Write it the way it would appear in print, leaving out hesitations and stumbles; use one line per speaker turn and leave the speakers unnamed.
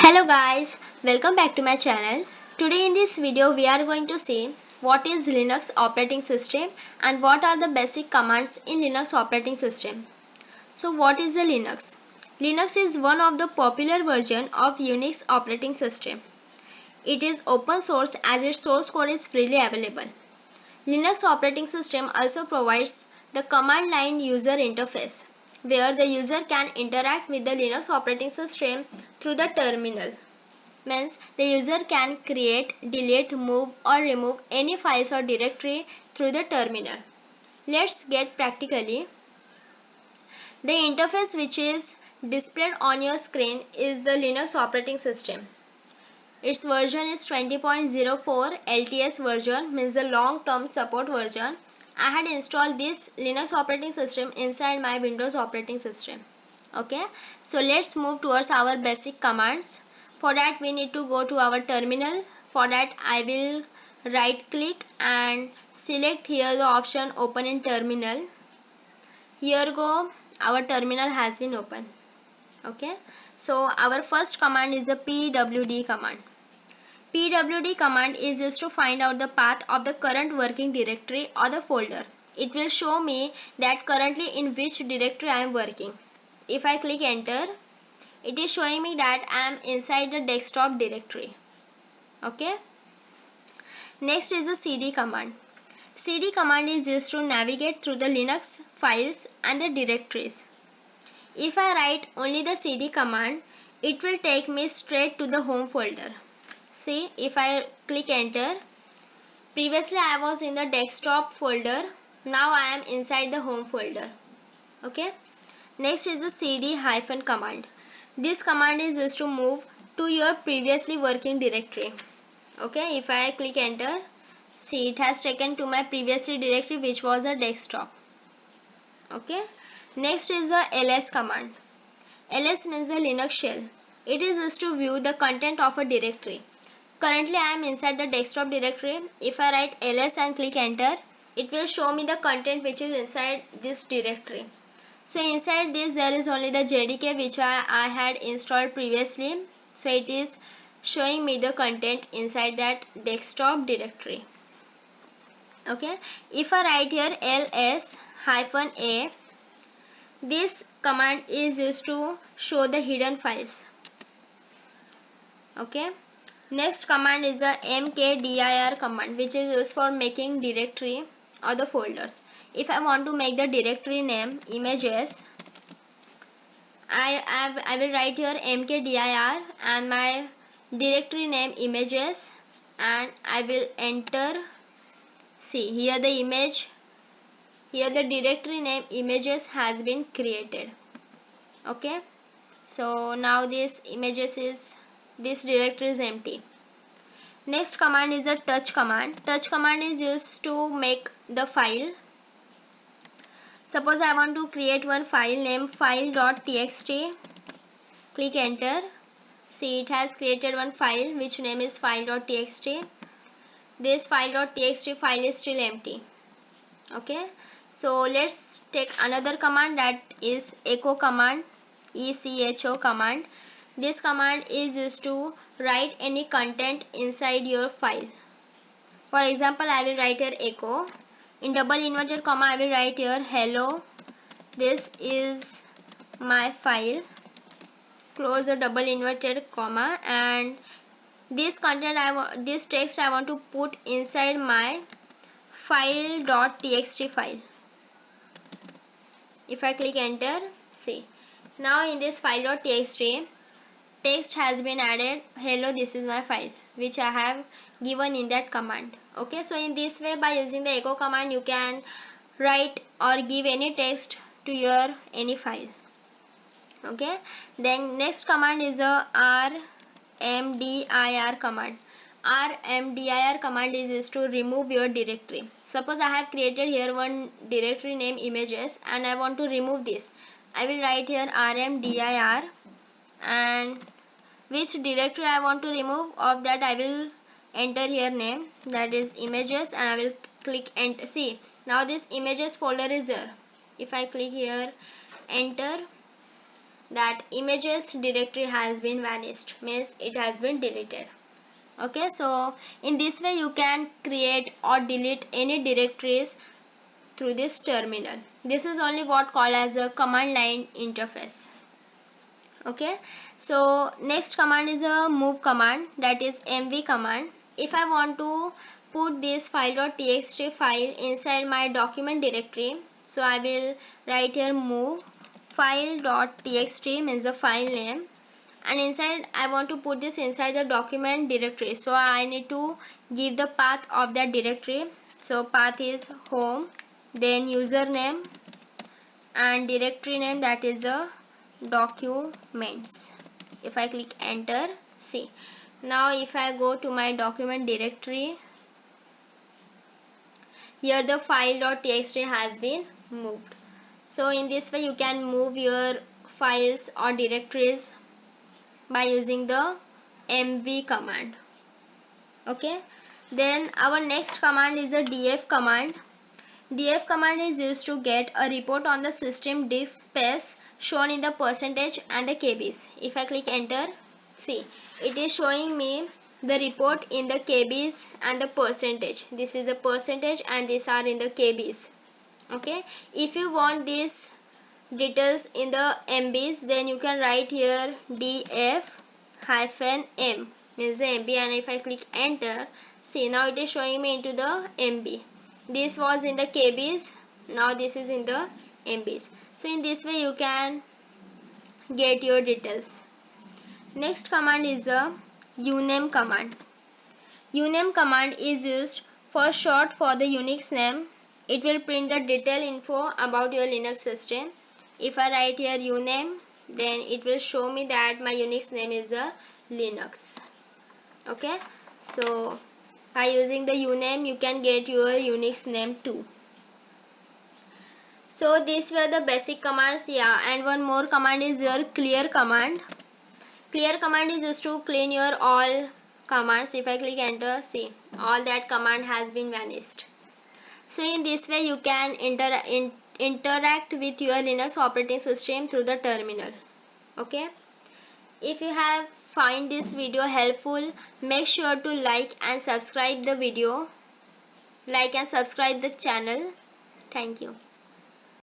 Hello guys, welcome back to my channel. Today in this video we are going to see what is Linux operating system and what are the basic commands in Linux operating system. So what is the Linux? Linux is one of the popular version of Unix operating system. It is open source as its source code is freely available. Linux operating system also provides the command line user interface where the user can interact with the Linux operating system through the terminal. Means the user can create, delete, move or remove any files or directory through the terminal. Let's get practically. The interface which is displayed on your screen is the Linux operating system. Its version is 20.04 LTS version, means the long term support version. I had installed this Linux operating system inside my Windows operating system. Okay, so let's move towards our basic commands. For that we need to go to our terminal. For that I will right click and select here the option open in terminal. Here go, our terminal has been opened. Okay, so our first command is the pwd command. pwd command is used to find out the path of the current working directory or the folder. It will show me that currently in which directory I am working. If I click enter, it is showing me that I am inside the desktop directory. Okay. Next is the cd command. Cd command is used to navigate through the Linux files and the directories. If I write only the cd command, it will take me straight to the home folder. See, if I click enter, previously I was in the desktop folder, now I am inside the home folder. Okay. Next is the cd- command. This command is used to move to your previously working directory. Okay, if I click enter, see it has taken to my previously directory which was a desktop. Okay. Next is the ls command. Ls means the Linux shell. It is used to view the content of a directory. Currently I am inside the desktop directory. If I write ls and click enter, it will show me the content which is inside this directory. So inside this there is only the JDK which I had installed previously. So it is showing me the content inside that desktop directory. Okay. If I write here ls-a, this command is used to show the hidden files. Okay. Next command is the mkdir command, which is used for making directory or the folders. If I want to make the directory name images, I will write here mkdir and my directory name images, and I will enter. See here the image, here the directory name images has been created. Okay, so now this directory is empty. Next command is the touch command. Touch command is used to make the file. Suppose I want to create one file named file.txt. Click enter. See, it has created one file which name is file.txt. This file.txt file is still empty. Okay, so let's take another command, that is echo command. echo command. This command is used to write any content inside your file. For example, I will write here echo. In double inverted comma, I will write here hello. This is my file. Close the double inverted comma, and this content this text I want to put inside my file.txt file. If I click enter, see, now in this file.txt text has been added. Hello, this is my file which I have given in that command. Okay, so in this way, by using the echo command, you can write or give any text to your any file. Okay, then next command is a rmdir command. rmdir command is used to remove your directory. Suppose I have created here one directory name images and I want to remove this. I will write here rmdir, and which directory I want to remove, of that I will enter here name, that is images, and I will click enter. See, now this images folder is there. If I click here enter, that images directory has been vanished, means it has been deleted. Okay, so in this way you can create or delete any directories through this terminal. This is only what called as a command line interface. Okay, so next command is a move command, that is mv command. If I want to put this file.txt file inside my document directory, so I will write here move file.txt, means the file name, and inside I want to put this inside the document directory, so I need to give the path of that directory. So path is home, then username, and directory name, that is a documents. If I click enter, see, now if I go to my document directory, here the file.txt has been moved. So in this way you can move your files or directories by using the mv command. Okay, then our next command is a df command. Df command is used to get a report on the system disk space shown in the percentage and the kbs. If I click enter, see, it is showing me the report in the kbs and the percentage. This is the percentage and these are in the kbs. Okay, if you want these details in the mbs, then you can write here df hyphen m, means the mb, and if I click enter, see, now it is showing me into the mb. This was in the kbs, now this is in the mbs. So in this way you can get your details. Next command is a uname command. Uname command is used for short for the Unix name. It will print the detailed info about your Linux system. If I write here uname, then it will show me that my Unix name is a Linux. Okay, so by using the uname you can get your Unix name too. So these were the basic commands. Yeah, and one more command is your clear command. Clear command is used to clean your all commands. If I click enter, see, all that command has been vanished. So in this way you can interact with your Linux operating system through the terminal. Okay, if you have find this video helpful, make sure to like and subscribe the video, like and subscribe the channel. Thank you.